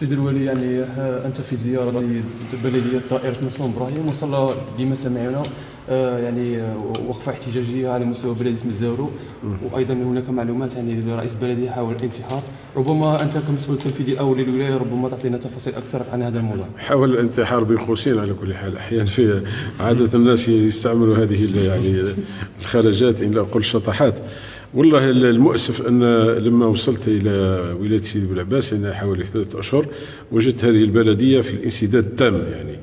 سيدي الولي، يعني أنت في زيارة لبلدية دائرة مسلم إبراهيم، وصل لما سمعنا يعني وقفة احتجاجية على مستوى بلدية مزاورو، وأيضا هناك معلومات يعني رئيس البلدية حاول الانتحار. ربما أنت كمسؤول تنفيذي الأول للولاية ربما تعطينا تفاصيل أكثر عن هذا الموضوع. حاول الانتحار بين قوسين على كل حال. أحيانا في عادة الناس يستعملوا هذه يعني الخرجات إن لا أقول شطحات. والله المؤسف أن لما وصلت إلى ولاية سيدي بوالعباس أنا حوالي 3 أشهر وجدت هذه البلدية في الانسداد التام، يعني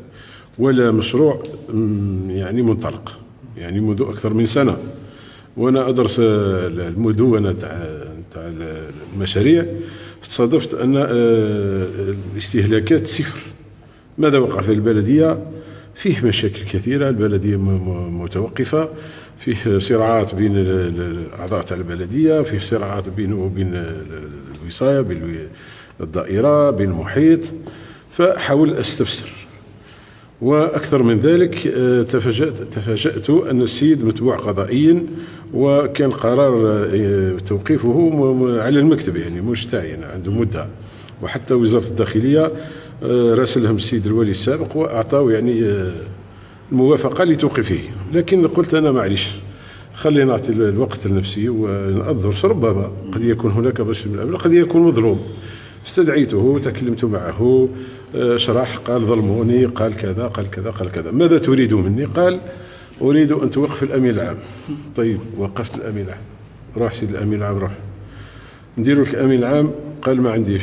ولا مشروع يعني منطلق يعني منذ أكثر من سنة. وأنا أدرس المدونة تاع المشاريع، تصادفت أن الاستهلاكات صفر. ماذا وقع في البلدية؟ فيه مشاكل كثيرة، البلدية متوقفة، فيه صراعات بين الأعضاء تاع البلدية، فيه صراعات بينه وبين الوصاية، بين الدائرة، بين المحيط. فحاول أستفسر، وأكثر من ذلك تفاجأت أن السيد متبوع قضائيا، وكان قرار توقيفه على المكتب، يعني مش تاعي أنا، عنده مدة. وحتى وزارة الداخلية راسلهم السيد الولي السابق وأعطاه يعني الموافقة لتوقيفه. لكن قلت أنا معليش، خلينا نعطي الوقت النفسي ونأذرس، ربما قد يكون هناك بشر من الأمر، قد يكون مظلوم. استدعيته، تكلمت معه، شرح، قال ظلموني، قال كذا قال كذا قال كذا. ماذا تريد مني؟ قال أريد أن توقف الأمين العام. طيب وقفت الأمين العام، روح سيد الأمين العام، روح نديروا لك الأمين العام. قال ما عنديش.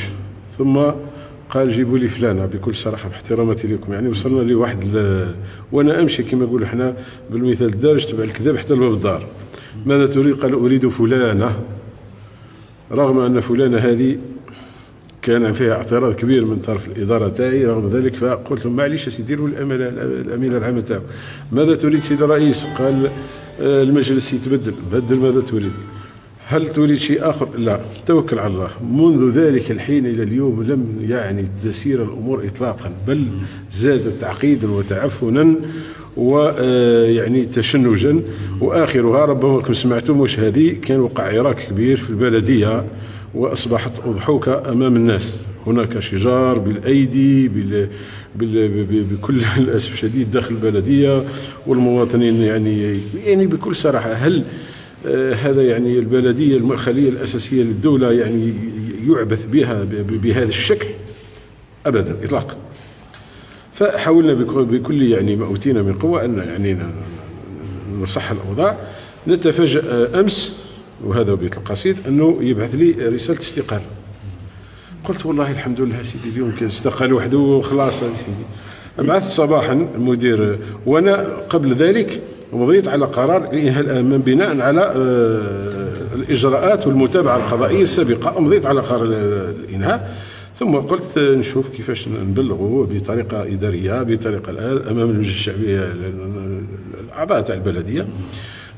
ثم قال جيبوا لي فلانة. بكل صراحة باحتراماتي لكم، يعني وصلنا لواحد وانا امشي كما نقول احنا بالمثال الدارج تبع الكذاب حتى لباب الدار. ماذا تريد؟ قال اريد فلانة، رغم ان فلانة هذه كان فيها اعتراض كبير من طرف الاداره تاعي. رغم ذلك فقلت لهم معليش سيدي ديروا الامين العام تاعو. ماذا تريد سيدي الرئيس؟ قال المجلس يتبدل. بدل. ماذا تريد؟ هل تريد شيء آخر؟ لا. توكل على الله. منذ ذلك الحين إلى اليوم لم يعني تسير الأمور إطلاقا، بل زادت تعقيدا وتعفنا ويعني تشنجا. وآخرها ربما كم سمعتم واش هذه، كان وقع عراك كبير في البلدية وأصبحت أضحوكة أمام الناس. هناك شجار بالأيدي بكل الأسف الشديد داخل البلدية، والمواطنين يعني بكل صراحة. هل هذا يعني البلدية الخلية الأساسية للدولة يعني يعبث بها بهذا الشكل؟ أبدا إطلاقا. فحاولنا بكل يعني ما أوتينا من قوة أن يعني نصح الأوضاع. نتفاجأ أمس، وهذا بيت القصيد، أنه يبعث لي رسالة استقالة. قلت والله الحمد لله سيدي، اليوم كان استقال وحده وخلاص هذا سيدي. بعثت صباحا المدير، وأنا قبل ذلك ومضيت على قرار لإنهاء الأمام بناء على الإجراءات والمتابعة القضائية السابقة. مضيت على قرار الإنهاء، ثم قلت نشوف كيفاش نبلغه بطريقة إدارية، بطريقة أمام المجلس الشعبي الأعضاء تاع البلدية.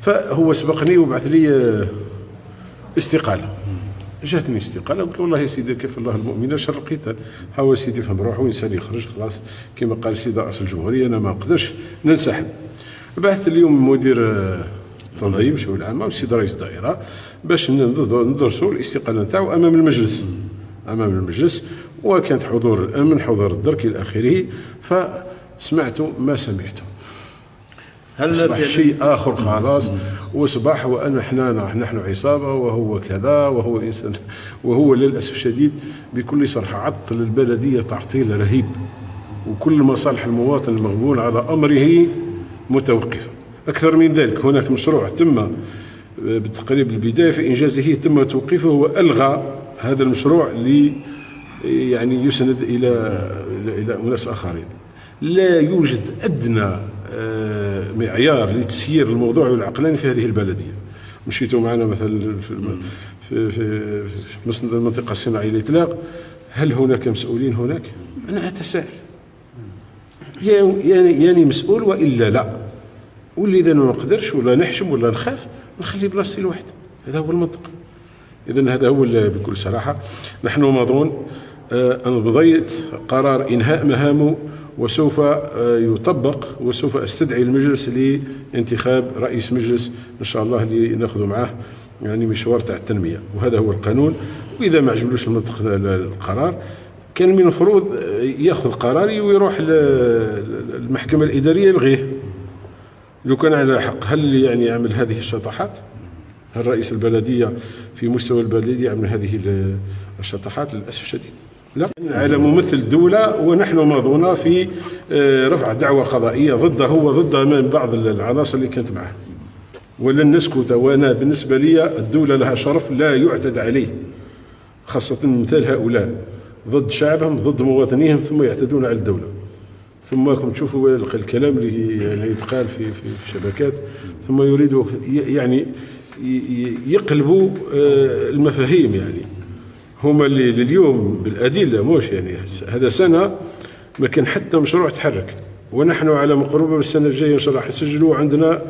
فهو سبقني وبعث لي استقالة. جاتني استقالة، قلت والله يا سيدي كيف الله المؤمن شر القتال. هو سيدي فهم روحه، إنسان يخرج خلاص كما قال السيد رئيس الجمهورية، أنا ما نقدرش ننسحب. بعثت اليوم مدير التنظيم الشؤون العامة والسيد رئيس الدائرة باش ندرسوا الاستقالة نتاعو أمام المجلس. وكانت حضور الأمن، حضور الدرك إلى آخره. فسمعت ما سمعت، هل أصبح شيء آخر خلاص. وأصبح نحن عصابة، وهو كذا، وهو إنسان، وهو للأسف الشديد بكل صراحة عطل البلدية تعطيل رهيب، وكل مصالح المواطن المغبون على أمره متوقفة. أكثر من ذلك، هناك مشروع تم بالتقريب البداية في إنجازه تم توقيفه، وألغى هذا المشروع يعني يسند إلى أناس آخرين. لا يوجد أدنى معيار لتسيير الموضوع العقلاني في هذه البلدية. مشيتوا معنا مثلا في المنطقة الصناعية الإطلاق، هل هناك مسؤولين هناك؟ أنا أتساءل، يعني مسؤول وإلا لا. واللي إذا ما نقدرش ولا نحشم ولا نخاف نخلي بلاصتي لوحدي. هذا هو المنطق. إذن هذا هو بكل صراحة. نحن ماضون. أنا بضيت قرار إنهاء مهامه، وسوف يطبق، وسوف استدعي المجلس لانتخاب رئيس مجلس إن شاء الله اللي ناخذ معه يعني مشوار تاع التنمية. وهذا هو القانون. وإذا ما عجبلوش المنطق القرار كان من المفروض ياخذ قرار ويروح للمحكمة الإدارية يلغيه لو كان على حق. هل يعني يعمل هذه الشطحات؟ هل رئيس البلدية في مستوى البلدية يعمل هذه الشطحات؟ للأسف الشديد لا. على ممثل الدولة ونحن ماضون في رفع دعوى قضائية ضده وضد من بعض العناصر اللي كانت معه، ولن نسكت. وأنا بالنسبة لي الدولة لها شرف لا يعتدى عليه، خاصة مثال هؤلاء ضد شعبهم ضد مواطنيهم ثم يعتدون على الدولة. ثم راكم تشوفوا الكلام اللي يعني يتقال في الشبكات، ثم يريدوا يعني يقلبوا المفاهيم. يعني هما اللي اليوم بالأدلة موش يعني هذا سنة ما كان حتى مشروع تحرك، ونحن على مقربة بالسنة الجاية إن شاء الله حنسجلوا عندنا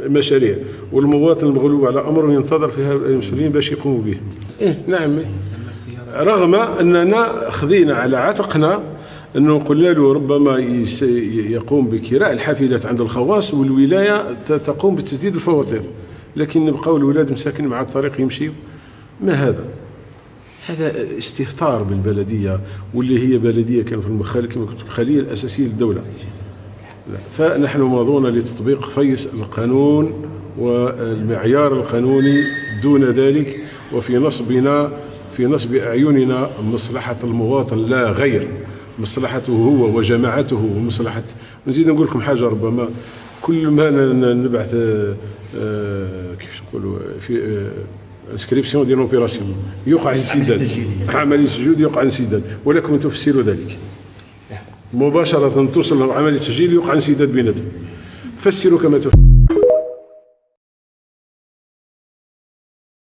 مشاريع، والمواطن المغلوب على أمره ينتظر فيها المسؤولين باش يقوموا به. نعم، رغم أننا خذينا على عاتقنا أنه قلنا له ربما يقوم بكراء الحافلات عند الخواص والولاية تقوم بتسديد الفواتير، لكن نبقاو الولاد مساكن مع الطريق يمشيوا. ما هذا؟ هذا استهتار بالبلدية، واللي هي بلدية كان في الخلية الأساسية للدولة. فنحن ماضون لتطبيق فيس القانون والمعيار القانوني دون ذلك، وفي نصب أعيننا مصلحة المواطن لا غير، مصلحته هو وجماعته ومصلحة. نزيد نقول لكم حاجة، ربما كل ما نبعث كيف نقولوا في انسكريبسيون ديال اوبيراسيون يوقع انسداد، عملية سجود يوقع انسداد، ولكم تفسروا ذلك مباشرة توصل عملية تسجيل يوقع انسداد بيناتهم. فسروا كما تفسروا.